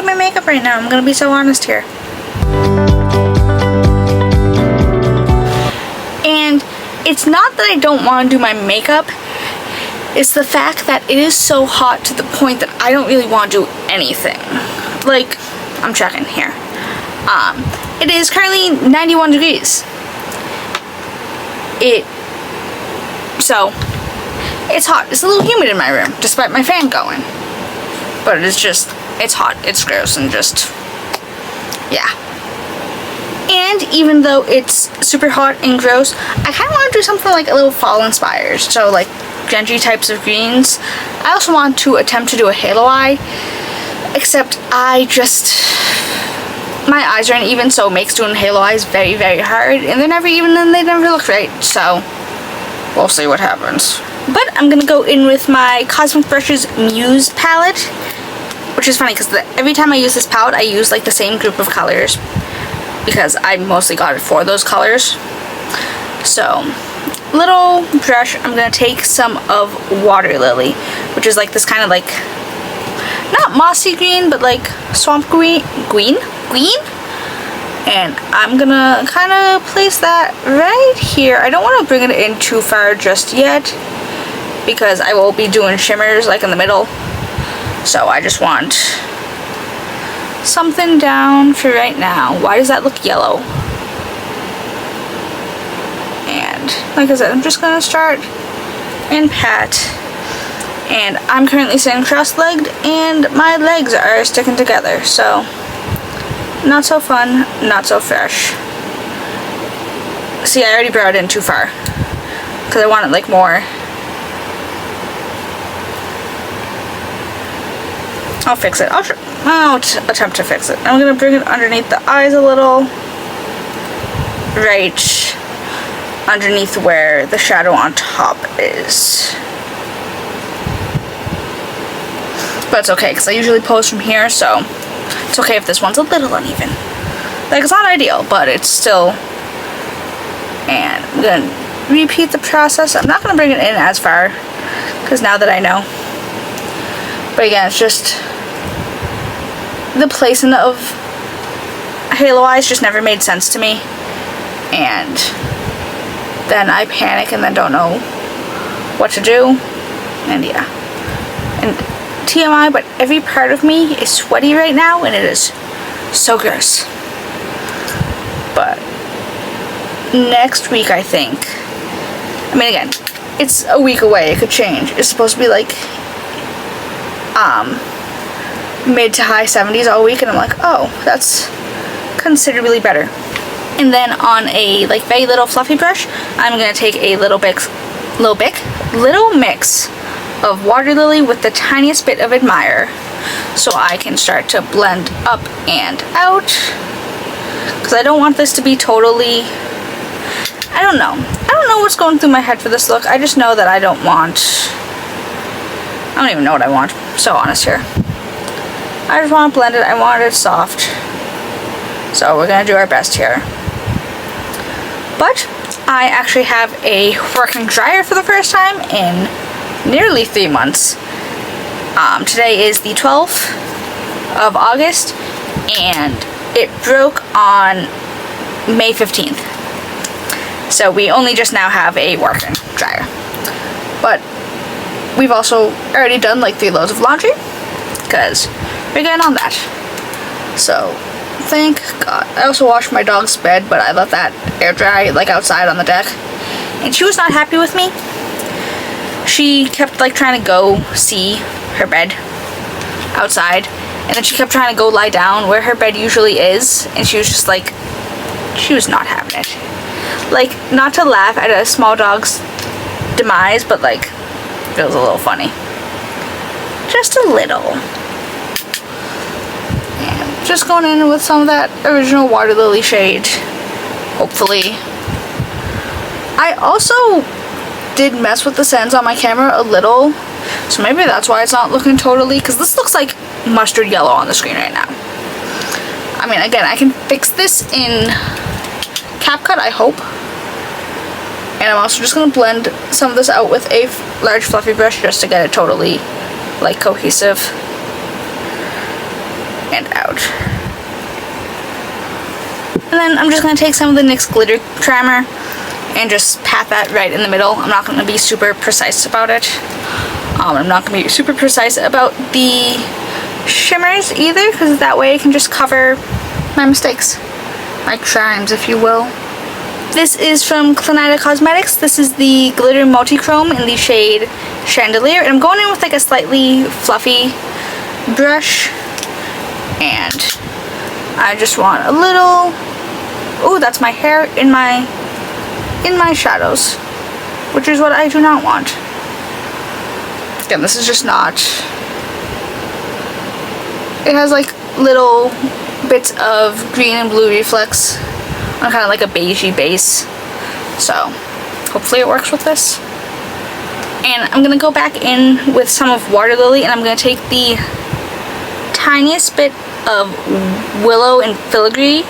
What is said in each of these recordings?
my makeup right now. I'm gonna be so honest here. And it's not that I don't want to do my makeup. It's the fact that it is so hot to the point that I don't really want to do anything. Like, I'm checking here. It is currently 91 degrees. So, it's hot. It's a little humid in my room, despite my fan going. But it's just, it's hot. It's gross and just, yeah. And even though it's super hot and gross, I kind of want to do something like a little fall inspired. So like grungy types of greens. I also want to attempt to do a halo eye. Except my eyes aren't even, so it makes doing halo eyes very, very hard. And they're never even, and they never look right. So we'll see what happens. But I'm going to go in with my Cosmic Brushes Muse palette. Which is funny because every time I use this palette, I use like the same group of colors. Because I mostly got it for those colors. So, little brush, I'm going to take some of Water Lily, which is like this kind of like, not mossy green, but like swamp green? And I'm going to kind of place that right here. I don't want to bring it in too far just yet, because I will be doing shimmers like in the middle. So I just want something down for right now. Why does that look yellow? And like I said, I'm just gonna start and pat. And I'm currently sitting cross-legged and my legs are sticking together, so not so fun, not so fresh. See, I already brought it in too far because I want it like more. I'll fix it. I'll attempt to fix it. I'm gonna bring it underneath the eyes a little. Right underneath where the shadow on top is. But it's okay, because I usually pose from here, so it's okay if this one's a little uneven. Like, it's not ideal, but it's still... And I'm gonna repeat the process. I'm not gonna bring it in as far, because now that I know. But again, it's just... the placement of halo eyes just never made sense to me, and then I panic and then don't know what to do, and yeah. And TMI, but every part of me is sweaty right now, and it is so gross. But next week, I think, I mean, again, it's a week away, it could change. It's supposed to be like mid to high 70s all week, and I'm like, oh, that's considerably better. And then on a like very little fluffy brush, I'm gonna take a little mix of Water Lily with the tiniest bit of Admire, so I can start to blend up and out, because I don't want this to be totally, I don't know what's going through my head for this look. I just know that I don't even know what I want. I'm so honest here. I just want to blend it. I want it soft. So we're going to do our best here. But I actually have a working dryer for the first time in nearly 3 months. Today is the 12th of August, and it broke on May 15th. So we only just now have a working dryer. But we've also already done like 3 loads of laundry, because we're getting on that. So thank God. I also washed my dog's bed, but I let that air dry like outside on the deck, and she was not happy with me. She kept like trying to go see her bed outside, and then she kept trying to go lie down where her bed usually is, and she was just like, she was not having it. Like, not to laugh at a small dog's demise, but like, it was a little funny. Just a little. And just going in with some of that original Water Lily shade, hopefully. I also did mess with the sends on my camera a little, so maybe that's why it's not looking totally, because this looks like mustard yellow on the screen right now. I mean, again, I can fix this in CapCut, I hope. And I'm also just going to blend some of this out with a large fluffy brush just to get it totally, like, cohesive. and out. And then I'm just going to take some of the NYX glitter trimmer and just pat that right in the middle. I'm not going to be super precise about it. I'm not going to be super precise about the shimmers either, because that way I can just cover my mistakes. My crimes, if you will. This is from Clionadh Cosmetics. This is the Glitter Multi-Chrome in the shade Chandelier. And I'm going in with like a slightly fluffy brush. And I just want a little... Oh, that's my hair in my shadows, which is what I do not want. Again, this is just not... It has like little bits of green and blue reflex on kind of like a beigey base. So hopefully it works with this. And I'm going to go back in with some of Water Lily, and I'm going to take the tiniest bit of Willow and Filigree.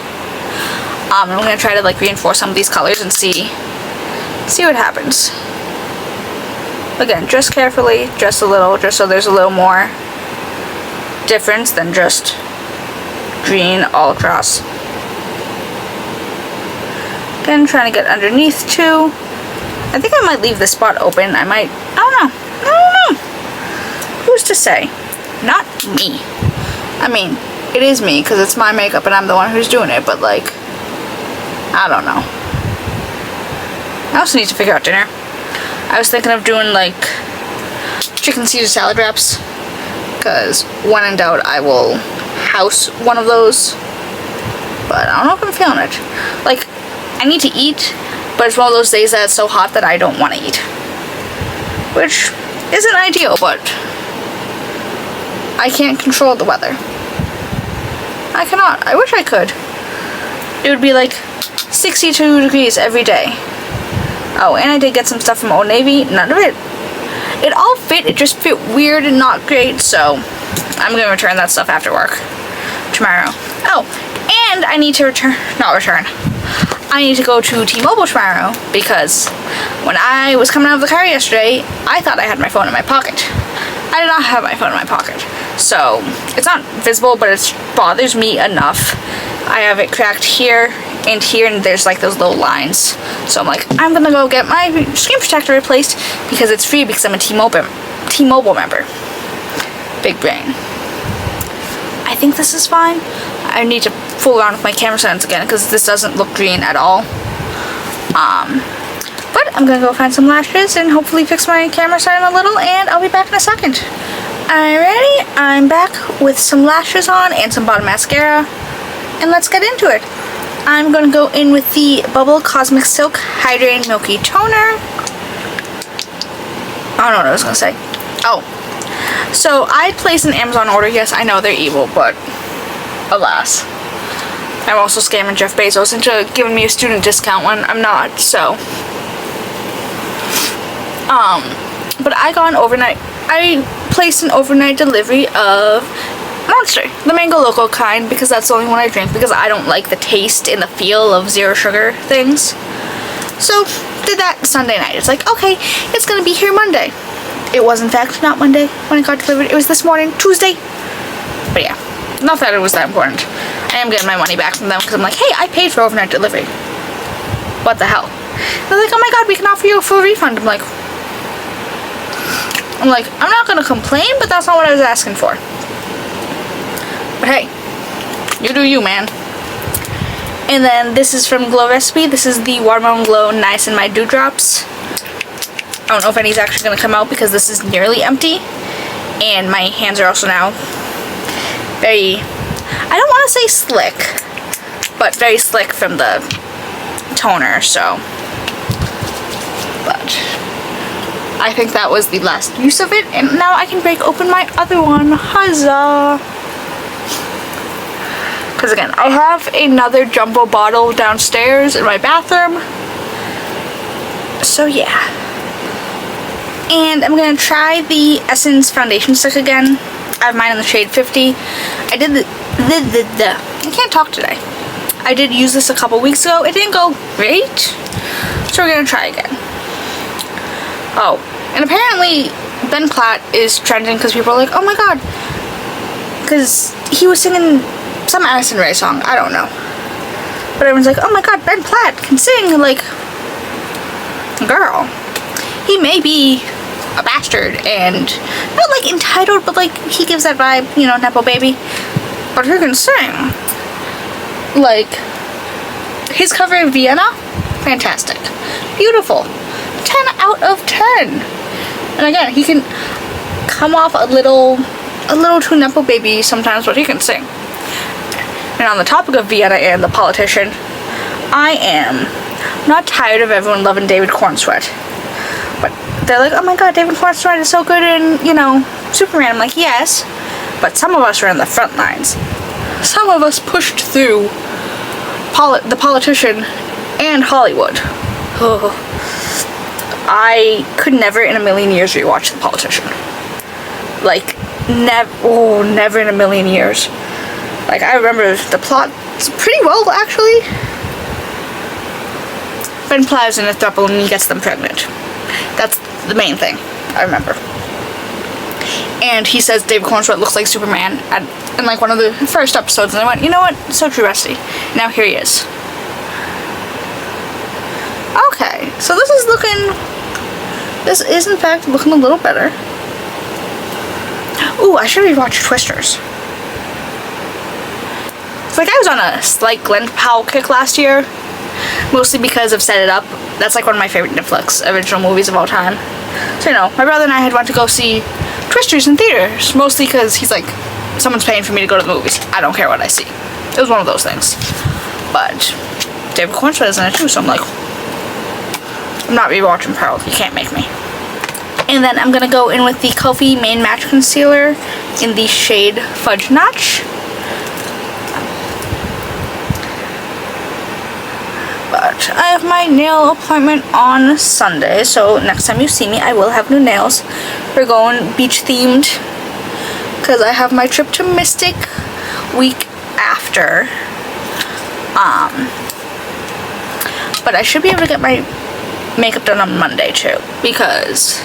I'm going to try to like reinforce some of these colors and see what happens. Again, just carefully, just a little, just so there's a little more difference than just green all across. Again, trying to get underneath too. I think I might leave this spot open. I don't know. Who's to say? Not me. I mean, it is me because it's my makeup and I'm the one who's doing it, but like, I don't know. I also need to figure out dinner. I was thinking of doing like chicken Caesar salad wraps, because when in doubt I will house one of those, but I don't know if I'm feeling it. Like, I need to eat, but it's one of those days that it's so hot that I don't want to eat, which isn't ideal, but I can't control the weather. I cannot. I wish I could. It would be like 62 degrees every day. Oh, and I did get some stuff from Old Navy. None of it all fit. It just fit weird and not great, so I'm gonna return that stuff after work tomorrow. Oh, and I need to I need to go to T-Mobile tomorrow, because when I was coming out of the car yesterday, I thought I had my phone in my pocket. I did not have my phone in my pocket. So it's not visible, but it bothers me enough. I have it cracked here and here, and there's like those little lines. So I'm like, I'm gonna go get my screen protector replaced because it's free, because I'm a T-Mobile member. Big brain. I think this is fine. I need to fool around with my camera settings again because this doesn't look green at all. But I'm gonna go find some lashes and hopefully fix my camera setting a little, and I'll be back in a second. Alrighty, I'm back with some lashes on and some bottom mascara, and let's get into it. I'm going to go in with the Bubble Cosmic Silk Hydrating Milky Toner. I don't know what I was going to say. Oh, so I placed an Amazon order. Yes, I know they're evil, but alas. I'm also scamming Jeff Bezos into giving me a student discount when I'm not, so. But I placed an overnight delivery of Monster, the Mango Loco kind, because that's the only one I drink, because I don't like the taste and the feel of zero sugar things. So, did that Sunday night. It's like, okay, it's gonna be here Monday. It was in fact not Monday when it got delivered. It was this morning, Tuesday. But yeah, not that it was that important. I am getting my money back from them, because I'm like, hey, I paid for overnight delivery. What the hell? They're like, oh my god, we can offer you a full refund. I'm like, I'm not gonna complain, but that's not what I was asking for. But hey, you do you, man. And then this is from Glow Recipe. This is the Watermelon Glow Niacinamide Dewdrops. I don't know if any's actually going to come out because this is nearly empty. And my hands are also now very, I don't want to say slick, but very slick from the toner, so. But I think that was the last use of it. And now I can break open my other one. Huzzah! Because again, I have another jumbo bottle downstairs in my bathroom. So yeah. And I'm going to try the Essence foundation stick again. I have mine in the shade 50. I did I can't talk today. I did use this a couple weeks ago. It didn't go great. So we're going to try again. Oh, and apparently Ben Platt is trending because people are like, oh my god, because he was singing some Addison Rae song, I don't know. But everyone's like, oh my god, Ben Platt can sing. Like, girl, he may be a bastard and not like entitled, but like he gives that vibe, you know, Nepo baby. But he can sing. Like, his cover of Vienna, fantastic, beautiful, 10 out of 10. And again, he can come off a little too Nepo baby sometimes, but he can sing. And on the topic of Vienna and the politician, I am not tired of everyone loving David Cornsweet. But they're like, oh my god, David Cornsweet is so good in, you know, Superman. I'm like, yes, but some of us are in the front lines. Some of us pushed through the politician and Hollywood. Oh. I could never in a million years rewatch The Politician. Like, never in a million years. Like, I remember the plot pretty well, actually. Ben Platt is in a throuple and he gets them pregnant. That's the main thing I remember. And he says David Cornsweet looks like Superman in like one of the first episodes, and I went, you know what? So true, Rusty. Now here he is. Okay, so this is in fact looking a little better. Ooh, I should rewatch Twisters. It's like I was on a slight Glenn Powell kick last year, mostly because of Set It Up. That's like one of my favorite Netflix original movies of all time. So, you know, my brother and I had went to go see Twisters in theaters, mostly because he's like, someone's paying for me to go to the movies. I don't care what I see. It was one of those things. But David Cornsweet is in it too, so I'm like, I'm not rewatching Pearl. You can't make me. And then I'm gonna go in with the Kulfi Main Match Concealer in the shade Fudge Notch. But I have my nail appointment on Sunday, so next time you see me, I will have new nails. We're going beach themed because I have my trip to Mystic week after. But I should be able to get my makeup done on Monday too, because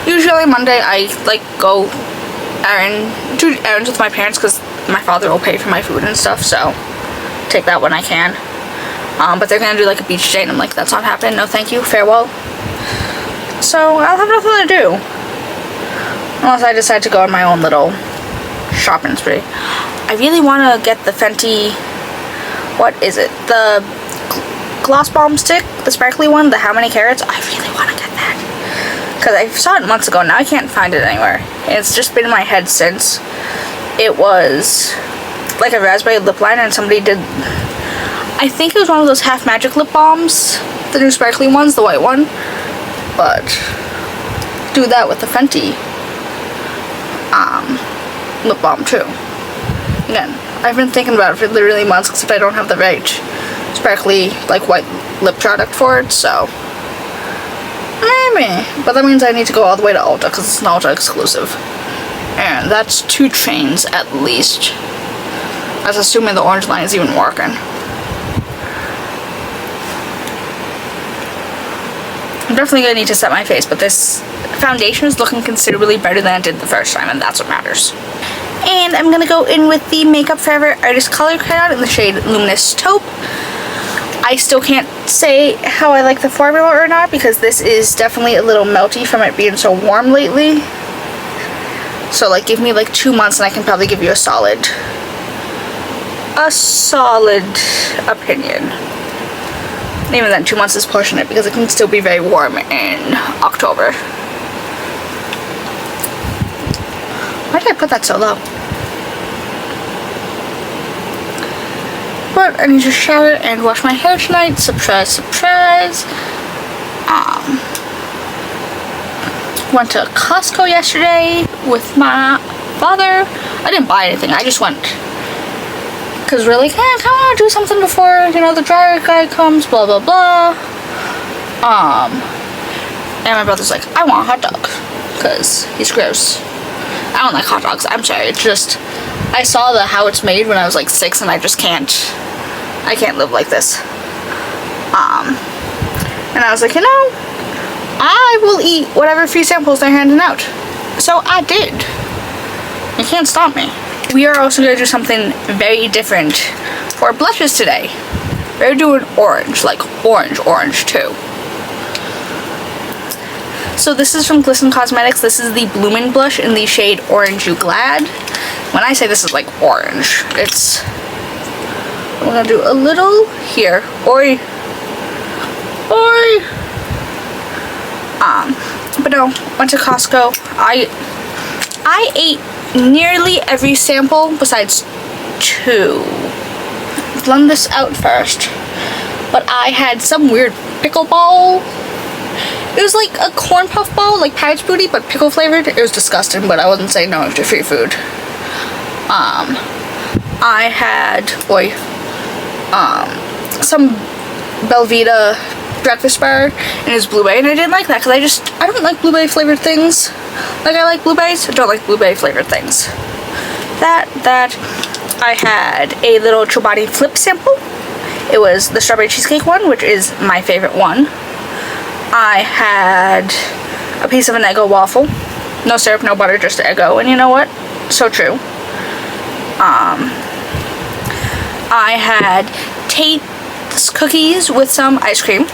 usually Monday I like go do errands with my parents because my father will pay for my food and stuff, so take that when I can. But they're gonna do like a beach day and I'm like, that's not happening, no thank you, farewell. So I'll have nothing to do unless I decide to go on my own little shopping spree. I really want to get the Fenty, what is it, the gloss bomb stick, the sparkly one, the how many carats. I really want to get that because I saw it months ago. Now I can't find it anywhere. It's just been in my head since. It was like a raspberry lip liner and somebody did, I think it was one of those half magic lip balms, the new sparkly ones, the white one. But do that with the Fenty lip balm too. Again, I've been thinking about it for literally months, except I don't have the right sparkly like white lip product for it, so maybe. But that means I need to go all the way to Ulta because it's an Ulta exclusive, and that's 2 trains at least. That's assuming the orange line is even working. I'm definitely gonna need to set my face, but this foundation is looking considerably better than it did the first time, and that's what matters. And I'm gonna go in with the Makeup Forever Artist Color Crayon in the shade Luminous Taupe. I still can't say how I like the formula or not, because this is definitely a little melty from it being so warm lately. So like, give me like 2 months and I can probably give you a solid opinion. Even then, 2 months is pushing it because it can still be very warm in October. Why did I put that so low? But I need to shower and wash my hair tonight. Surprise, surprise. Went to Costco yesterday with my father. I didn't buy anything. I just went. Because we're like, I kind of want to do something before, you know, the dryer guy comes, blah, blah, blah. And my brother's like, I want a hot dog. Because he's gross. I don't like hot dogs. I'm sorry. It's just, I saw how it's made when I was like 6 and I just can't. I can't live like this. And I was like, you know, I will eat whatever free samples they're handing out. So I did. You can't stop me. we are also going to do something very different for blushes today. We're doing orange, like orange too. So this is from Glisten Cosmetics. This is the Bloomin' blush in the shade Orange You Glad. When I say this is like orange, it's... I'm gonna do a little here. Oi. But no, went to Costco. I ate nearly every sample besides 2. Blend this out first. But I had some weird pickle ball. It was like a corn puff ball, like Pouch Booty, but pickle flavored. It was disgusting, but I wasn't saying no to free food. I had some Belvita breakfast bar, and it was blueberry, and I didn't like that because I don't like blueberry flavored things. Like, I like blueberries, I don't like blueberry flavored things. I had a little Chobani Flip sample. It was the strawberry cheesecake one, which is my favorite one. I had a piece of an Eggo waffle. No syrup, no butter, just Eggo. And you know what? So true. I had Tate's cookies with some ice cream.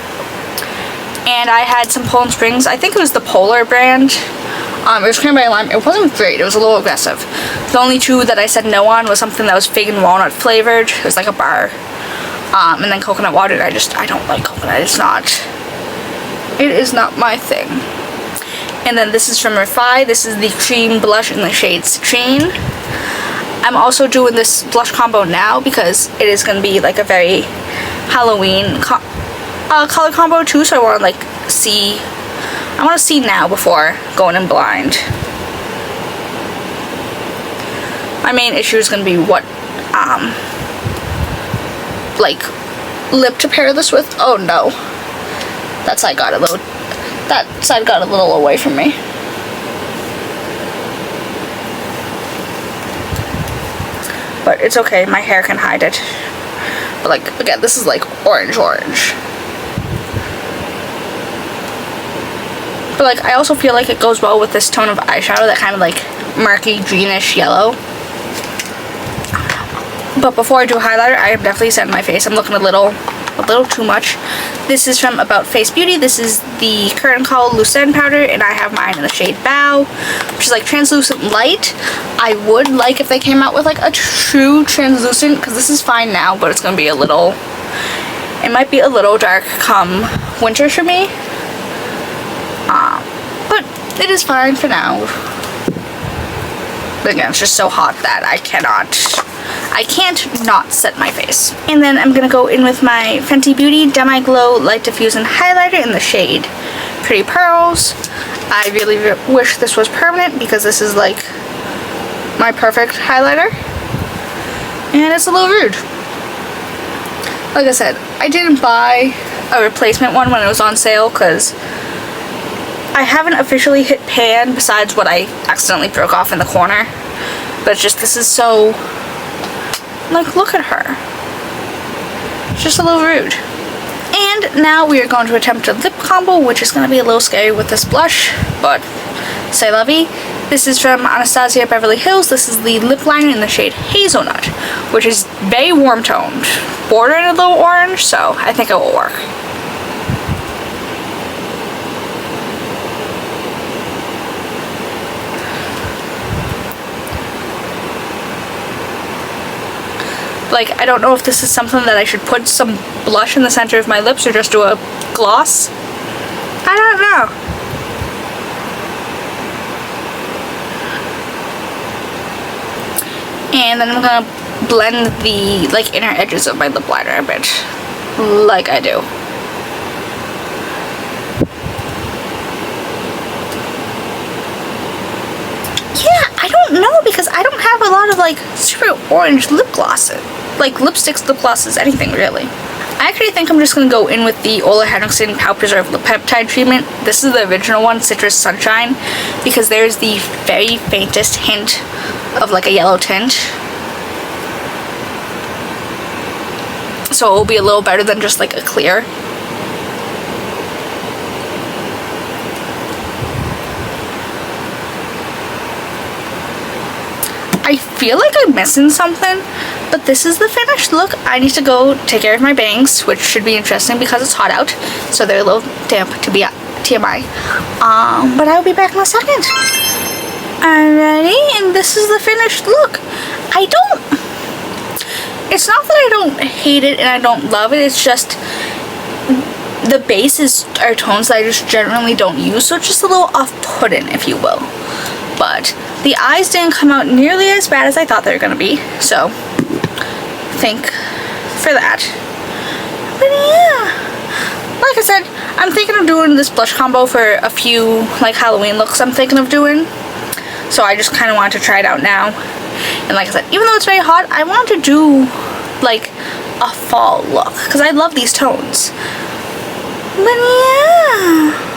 And I had some Poland Springs. I think it was the Polar brand. It was cranberry lime. It wasn't great. It was a little aggressive. The only 2 that I said no on was something that was fig and walnut flavored. It was like a bar. And then coconut water. I don't like coconut. It is not my thing. And then this is from Refy. This is the cream blush in the shade Citrine. I'm also doing this blush combo now because it is going to be like a very Halloween color combo too. So I want to see now before going in blind. My main issue is going to be what lip to pair this with. Oh no. That side got a little away from me. But it's okay, my hair can hide it. But again, this is like orange. But I also feel like it goes well with this tone of eyeshadow, that kind of murky greenish yellow. But before I do a highlighter, I am definitely setting my face. I'm looking a little too much. This is from About Face Beauty. This is the Curtain Call Lucerne powder, and I have mine in the shade Bow, which is like translucent light. I would like if they came out with a true translucent, because this is fine now, but it's gonna be it might be a little dark come winter for me. But it is fine for now. But again, it's just so hot that I can't not set my face. And then I'm gonna go in with my Fenty Beauty Demi Glow Light Diffusing Highlighter in the shade Pretty Pearls. I really wish this was permanent because this is my perfect highlighter. And it's a little rude. Like I said, I didn't buy a replacement one when it was on sale because I haven't officially hit pan besides what I accidentally broke off in the corner. But it's just, this is so... look at her. It's just a little rude. And now we are going to attempt a lip combo, which is going to be a little scary with this blush, but c'est la vie. This is from Anastasia Beverly Hills. This is the lip liner in the shade Hazelnut, which is very warm toned, bordering a little orange, so I think it will work. I don't know if this is something that I should put some blush in the center of my lips or just do a gloss. I don't know. And then I'm gonna blend the inner edges of my lip liner a bit, like I do. I don't know because I don't have a lot of super orange lip glosses, lipsticks, lip glosses, anything really. I actually think I'm just going to go in with the Olehenriksen Pout Preserve Lip Peptide treatment. This is the original one, Citrus Sunshine, because there's the very faintest hint of a yellow tint. So it will be a little better than just a clear. I feel like I'm missing something, but this is the finished look. I need to go take care of my bangs, which should be interesting because it's hot out, so they're a little damp to be TMI. But I'll be back in a second. Alrighty, and this is the finished look. It's not that I don't hate it and I don't love it, it's just the bases are tones that I just generally don't use, so it's just a little off-putting, if you will. But the eyes didn't come out nearly as bad as I thought they were going to be, so thank for that. But yeah, like I said, I'm thinking of doing this blush combo for a few like Halloween looks I'm thinking of doing, so I just kind of wanted to try it out now. And like I said, even though it's very hot, I want to do like a fall look because I love these tones. But yeah.